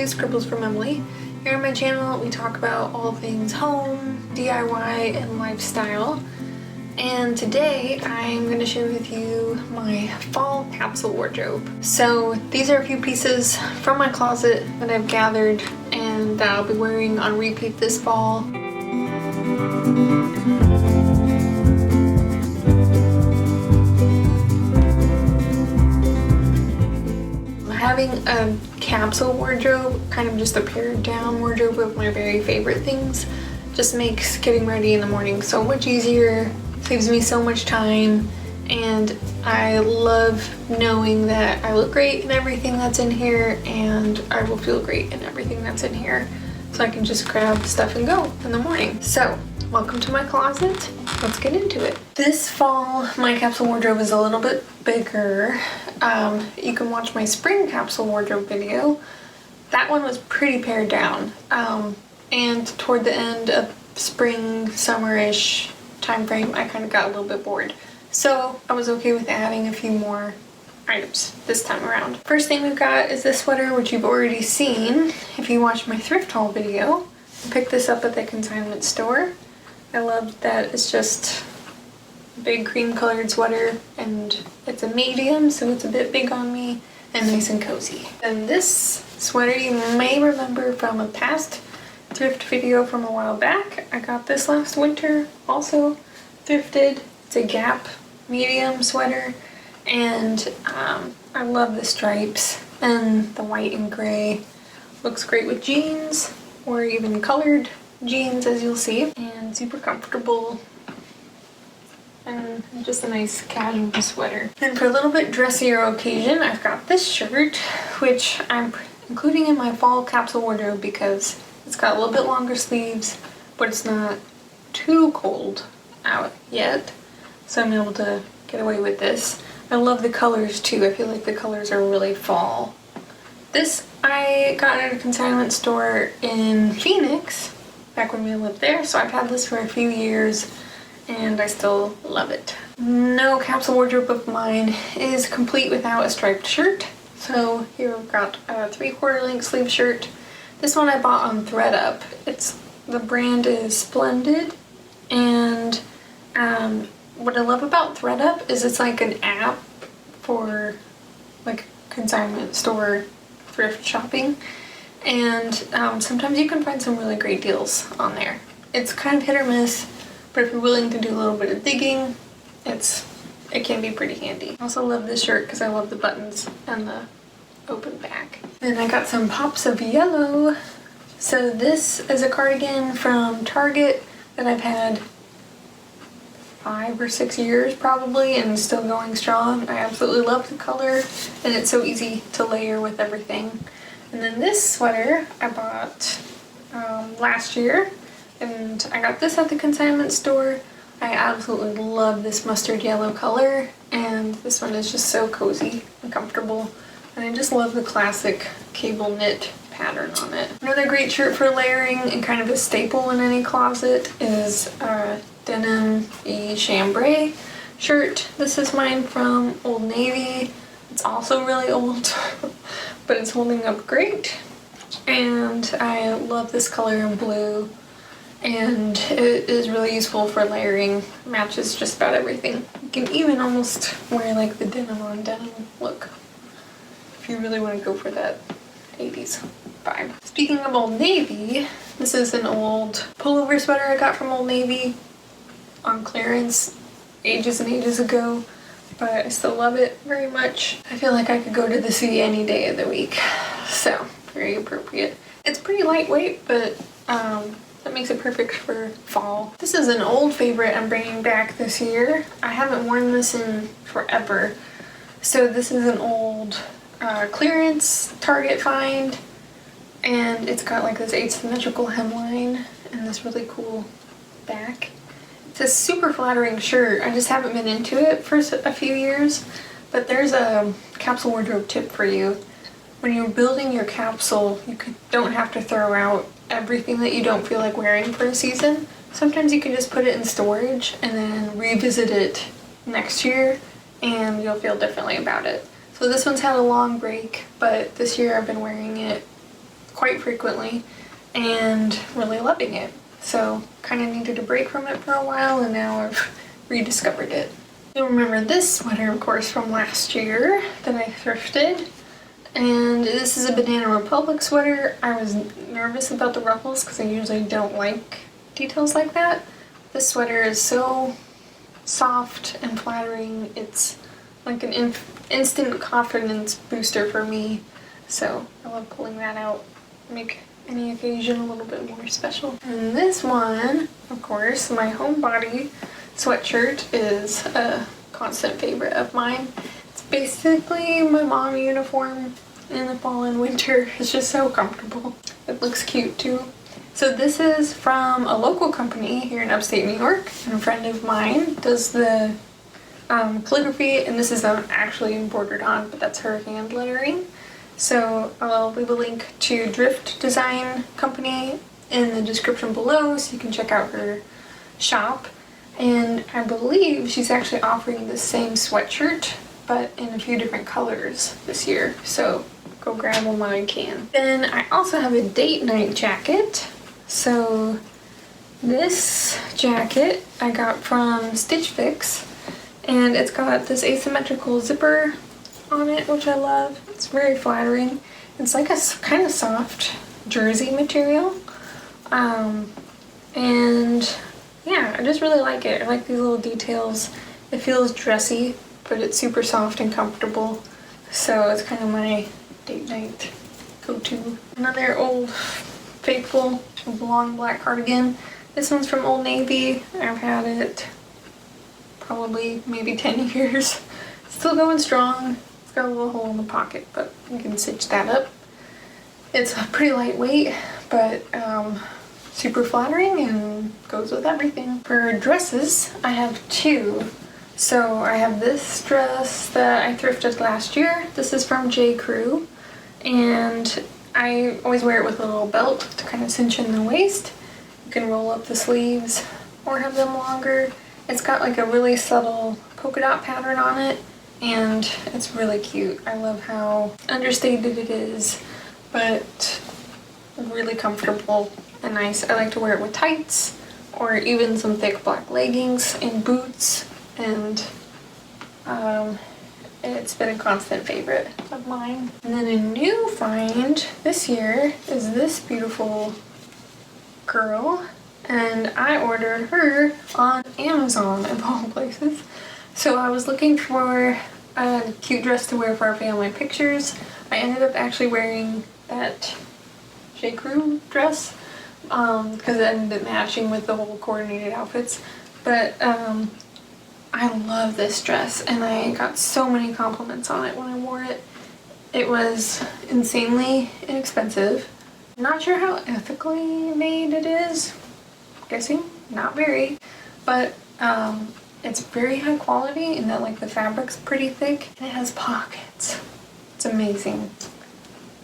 guys, Scribbles from Emily. Here on my channel we talk about all things home, DIY, and lifestyle. And today I'm going to share with you my fall capsule wardrobe. So these are a few pieces from my closet that I've gathered and that I'll be wearing on repeat this fall. Having a capsule wardrobe, kind of just a pared down wardrobe of my very favorite things, just makes getting ready in the morning so much easier, saves me so much time, and I love knowing that I look great in everything that's in here and I will feel great in everything that's in here. So I can just grab stuff and go in the morning. So, welcome to my closet. Let's get into it. This fall, my capsule wardrobe is a little bit bigger. You can watch my spring capsule wardrobe video. That one was pretty pared down. And toward the end of spring, summer-ish time frame, I kind of got a little bit bored. So I was okay with adding a few more items this time around. First thing we've got is this sweater, which you've already seen if you watched my thrift haul video. I picked this up at the consignment store. I love that it's just a big cream colored sweater and it's a medium, so it's a bit big on me and nice and cozy. And this sweater you may remember from a past thrift video from a while back. I got this last winter, also thrifted. It's a Gap medium sweater, and I love the stripes and the white and gray. Looks great with jeans or even colored jeans, as you'll see, and super comfortable and just a nice casual sweater. And for a little bit dressier occasion, I've got this shirt, which I'm including in my fall capsule wardrobe because it's got a little bit longer sleeves, but it's not too cold out yet, so I'm able to get away with this. I love the colors too. I feel like the colors are really fall. This I got at a consignment store in Phoenix back when we lived there, so I've had this for a few years and I still love it. No capsule wardrobe of mine is complete without a striped shirt, so here I've got a 3/4 length sleeve shirt. This one I bought on ThredUp. The brand is Splendid, and what I love about ThredUp is it's like an app for like consignment store thrift shopping, and sometimes you can find some really great deals on there. It's kind of hit or miss, but if you're willing to do a little bit of digging, it can be pretty handy. I also love this shirt because I love the buttons and the open back. Then I got some pops of yellow. So this is a cardigan from Target that I've had 5 or 6 years probably and still going strong. I absolutely love the color and it's so easy to layer with everything. And then this sweater I bought last year, and I got this at the consignment store. I absolutely love this mustard yellow color, and this one is just so cozy and comfortable. And I just love the classic cable knit pattern on it. Another great shirt for layering and kind of a staple in any closet is a Denim Chambray shirt. This is mine from Old Navy. It's also really old, but it's holding up great. And I love this color in blue, and it is really useful for layering. Matches just about everything. You can even almost wear like the denim on denim look if you really want to go for that 80s vibe. Speaking of Old Navy, this is an old pullover sweater I got from Old Navy on clearance ages and ages ago, but I still love it very much. I feel like I could go to the sea any day of the week, so very appropriate. It's pretty lightweight, but that makes it perfect for fall. This is an old favorite I'm bringing back this year. I haven't worn this in forever. So this is an old clearance Target find, and it's got like this asymmetrical hemline and this really cool back. It's a super flattering shirt. I just haven't been into it for a few years, but there's a capsule wardrobe tip for you. When you're building your capsule, you don't have to throw out everything that you don't feel like wearing for a season. Sometimes you can just put it in storage and then revisit it next year and you'll feel differently about it. So this one's had a long break, but this year I've been wearing it quite frequently and really loving it. So kind of needed a break from it for a while, and now I've rediscovered it. You'll remember this sweater, of course, from last year that I thrifted. And this is a Banana Republic sweater. I was nervous about the ruffles because I usually don't like details like that. This sweater is so soft and flattering. It's like an instant confidence booster for me. So I love pulling that out, make any occasion a little bit more special. And this one, of course, my homebody sweatshirt is a constant favorite of mine. It's basically my mom uniform in the fall and winter. It's just so comfortable. It looks cute too. So this is from a local company here in upstate New York, and a friend of mine does the calligraphy, and this is actually embroidered on, but that's her hand lettering. So I'll leave a link to Drift Design Company in the description below so you can check out her shop. And I believe she's actually offering the same sweatshirt but in a few different colors this year, so go grab them while you can. Then I also have a date night jacket. So this jacket I got from Stitch Fix, and it's got this asymmetrical zipper on it, which I love. It's very flattering. It's like a kind of soft jersey material, and yeah, I just really like it. I like these little details. It feels dressy, but it's super soft and comfortable, so it's kind of my date night go-to. Another old faithful long black cardigan. This one's from Old Navy. I've had it probably maybe 10 years. Still going strong. It's got a little hole in the pocket, but you can stitch that up. It's pretty lightweight, but super flattering and goes with everything. For dresses, I have two. So I have this dress that I thrifted last year. This is from J. Crew, and I always wear it with a little belt to kind of cinch in the waist. You can roll up the sleeves or have them longer. It's got like a really subtle polka dot pattern on it, and it's really cute. I love how understated it is, but really comfortable and nice. I like to wear it with tights or even some thick black leggings and boots, and it's been a constant favorite of mine. And then a new find this year is this beautiful girl, and I ordered her on Amazon of all places. So I was looking for a cute dress to wear for our family pictures. I ended up actually wearing that J. Crew dress because it ended up matching with the whole coordinated outfits. But I love this dress, and I got so many compliments on it when I wore it. It was insanely inexpensive. I'm not sure how ethically made it is. I'm guessing not very, but it's very high quality in that like the fabric's pretty thick and it has pockets. It's amazing.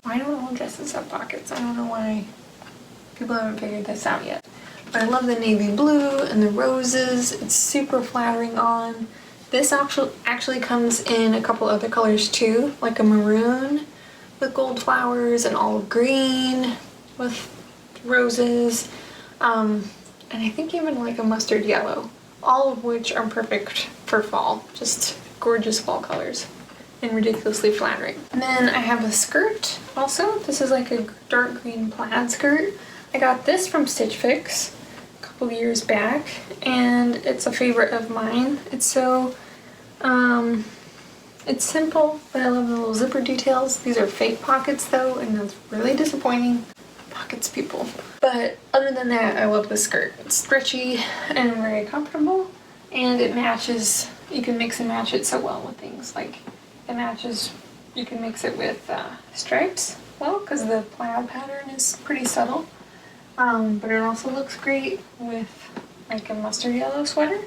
Why don't all dresses have pockets? I don't know why people haven't figured this out yet. But I love the navy blue and the roses. It's super flattering on. This actually comes in a couple other colors too, like a maroon with gold flowers and olive green with roses, and I think even like a mustard yellow, all of which are perfect for fall. Just gorgeous fall colors and ridiculously flattering. And then I have a skirt also. This is like a dark green plaid skirt. I got this from Stitch Fix a couple years back, and it's a favorite of mine. It's so it's simple, but I love the little zipper details. These are fake pockets though, and that's really disappointing. Pockets, people. But other than that, I love the skirt. It's stretchy and very comfortable, and it matches. You can mix and match it so well with things. Like it matches, you can mix it with stripes well, because the plaid pattern is pretty subtle. But it also looks great with like a mustard yellow sweater.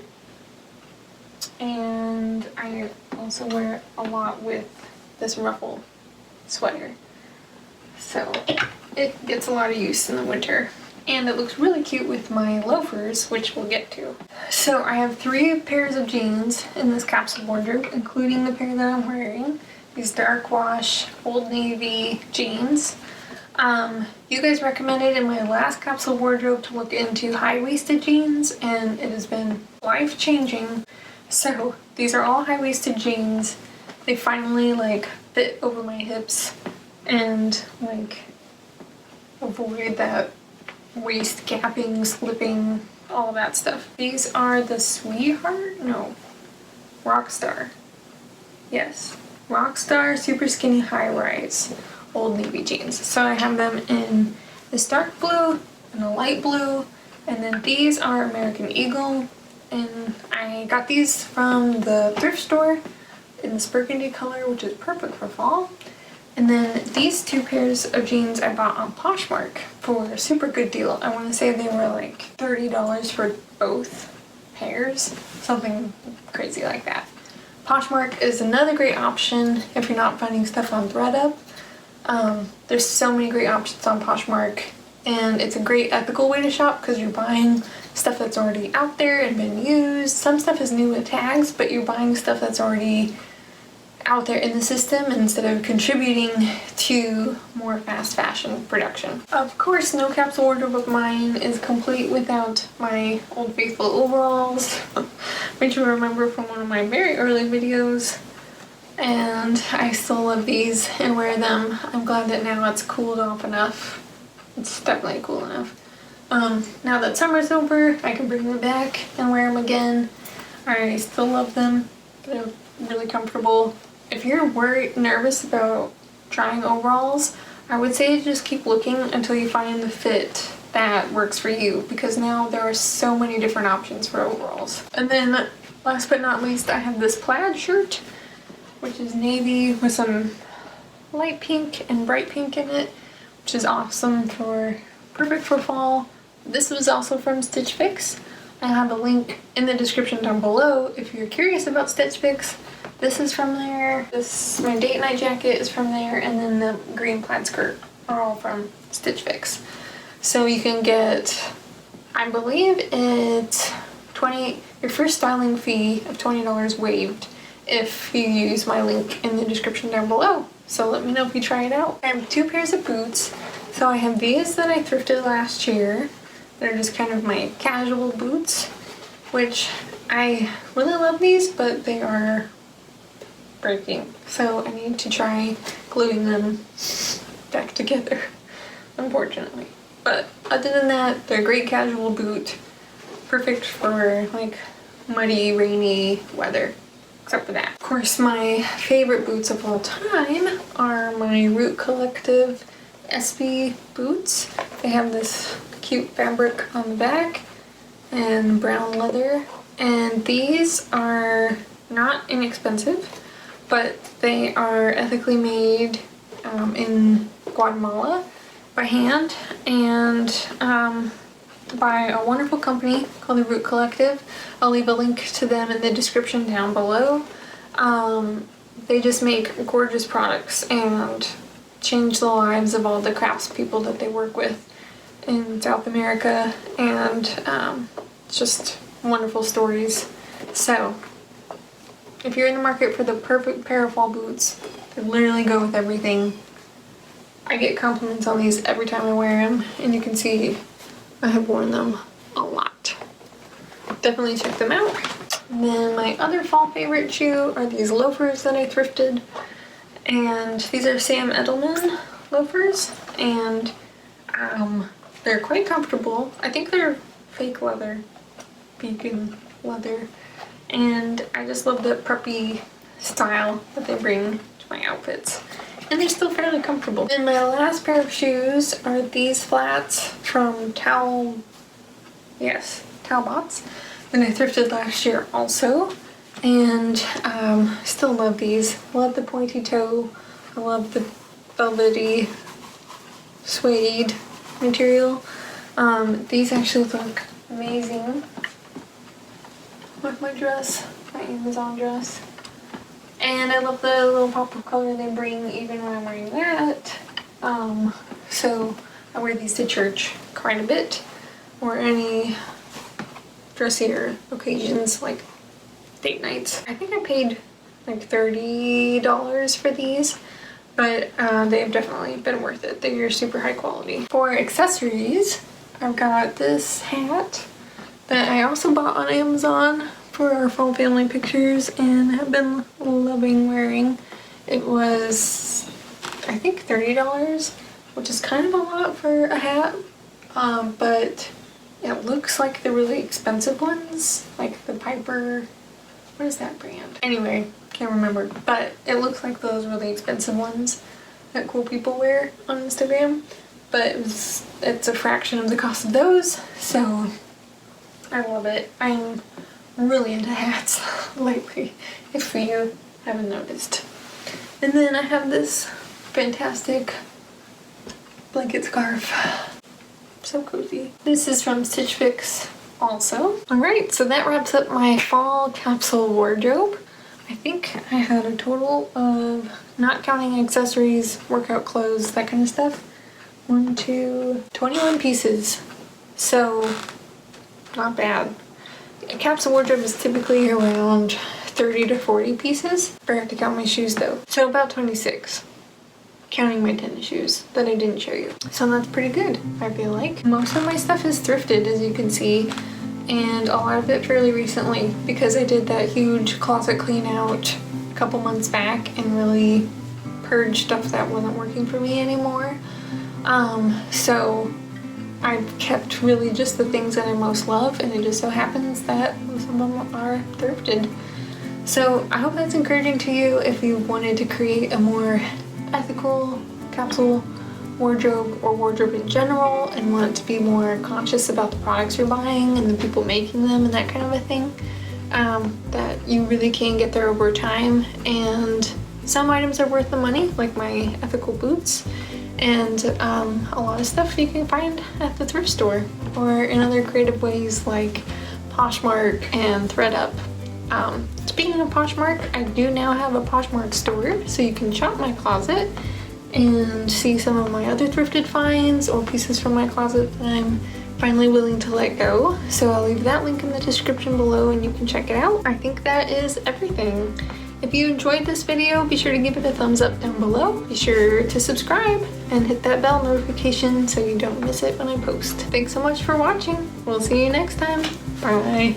And I also wear it a lot with this ruffle sweater. So it gets a lot of use in the winter. And it looks really cute with my loafers, which we'll get to. So I have 3 pairs of jeans in this capsule wardrobe, including the pair that I'm wearing. These dark wash Old Navy jeans. You guys recommended in my last capsule wardrobe to look into high-waisted jeans, and it has been life-changing. So these are all high-waisted jeans. They finally like fit over my hips and like avoid that waist gapping, slipping, all that stuff. These are the Rockstar. Yes, Rockstar Super Skinny High Rise Old Navy jeans. So I have them in this dark blue and a light blue, and then these are American Eagle, and I got these from the thrift store in this burgundy color, which is perfect for fall. And then these two pairs of jeans I bought on Poshmark for a super good deal. I want to say they were like $30 for both pairs, something crazy like that. Poshmark is another great option if you're not finding stuff on ThredUp. There's so many great options on Poshmark, and it's a great ethical way to shop because you're buying stuff that's already out there and been used. Some stuff is new with tags, but you're buying stuff that's already out there in the system instead of contributing to more fast fashion production. Of course, no capsule wardrobe of mine is complete without my Old Faithful overalls, which you remember from one of my very early videos. And I still love these and wear them. I'm glad that now it's cooled off enough. It's definitely cool enough. Now that summer's over, I can bring them back and wear them again. I still love them. They're really comfortable. If you're nervous about trying overalls, I would say just keep looking until you find the fit that works for you, because now there are so many different options for overalls. And then last but not least, I have this plaid shirt, which is navy with some light pink and bright pink in it, which is awesome perfect for fall. This was also from Stitch Fix. I have a link in the description down below if you're curious about Stitch Fix. This is from there, my date night jacket is from there, and then the green plaid skirt are all from Stitch Fix. So you can get, I believe it's your first styling fee of $20 waived if you use my link in the description down below. So let me know if you try it out. I have two pairs of boots. So I have these that I thrifted last year. They're just kind of my casual boots, which I really love these, but they are breaking. So I need to try gluing them back together, unfortunately. But other than that, they're a great casual boot. Perfect for like muddy, rainy weather, except for that. Of course, my favorite boots of all time are my Root Collective SB boots. They have this cute fabric on the back and brown leather, and these are not inexpensive, but they are ethically made in Guatemala by hand and by a wonderful company called the Root Collective. I'll leave a link to them in the description down below. They just make gorgeous products and change the lives of all the craftspeople that they work with in South America, and just wonderful stories. So if you're in the market for the perfect pair of fall boots, they literally go with everything. I get compliments on these every time I wear them, and you can see I have worn them a lot. Definitely check them out. And then my other fall favorite shoe are these loafers that I thrifted, and these are Sam Edelman loafers, and they're quite comfortable. I think they're fake leather, vegan leather, and I just love the preppy style that they bring to my outfits. And they're still fairly comfortable. And my last pair of shoes are these flats from Talbots that I thrifted last year also. And still love these. I love the pointy toe. I love the velvety suede material. These actually look amazing with my dress, my Amazon dress. And I love the little pop of color they bring even when I'm wearing that. So I wear these to church quite a bit, or any dressier occasions like date nights. I think I paid like $30 for these, but they've definitely been worth it. They're super high quality. For accessories, I've got this hat that I also bought on Amazon for our fall family pictures and have been loving wearing. It was, I think, $30, which is kind of a lot for a hat, but it looks like the really expensive ones, like the Piper, what is that brand? Anyway, can't remember, but it looks like those really expensive ones that cool people wear on Instagram, but it's a fraction of the cost of those, so I love it. I'm really into hats lately, if you haven't noticed. And then I have this fantastic blanket scarf. So cozy. This is from Stitch Fix also. Alright, so that wraps up my fall capsule wardrobe. I think I had a total of, not counting accessories, workout clothes, that kind of stuff, 21 pieces. So, not bad. A capsule wardrobe is typically around 30 to 40 pieces. I have to count my shoes though. So about 26. Counting my tennis shoes that I didn't show you. So that's pretty good, I feel like. Most of my stuff is thrifted, as you can see, and a lot of it fairly recently because I did that huge closet clean out a couple months back and really purged stuff that wasn't working for me anymore. So I've kept really just the things that I most love, and it just so happens that some of them are thrifted. So I hope that's encouraging to you if you wanted to create a more ethical capsule wardrobe or wardrobe in general and want to be more conscious about the products you're buying and the people making them and that kind of a thing, that you really can get there over time. And some items are worth the money, like my ethical boots, and a lot of stuff you can find at the thrift store or in other creative ways like Poshmark and ThredUp. Speaking of Poshmark, I do now have a Poshmark store, so you can shop my closet and see some of my other thrifted finds or pieces from my closet that I'm finally willing to let go. So I'll leave that link in the description below and you can check it out. I think that is everything. If you enjoyed this video, be sure to give it a thumbs up down below. Be sure to subscribe and hit that bell notification so you don't miss it when I post. Thanks so much for watching. We'll see you next time. Bye.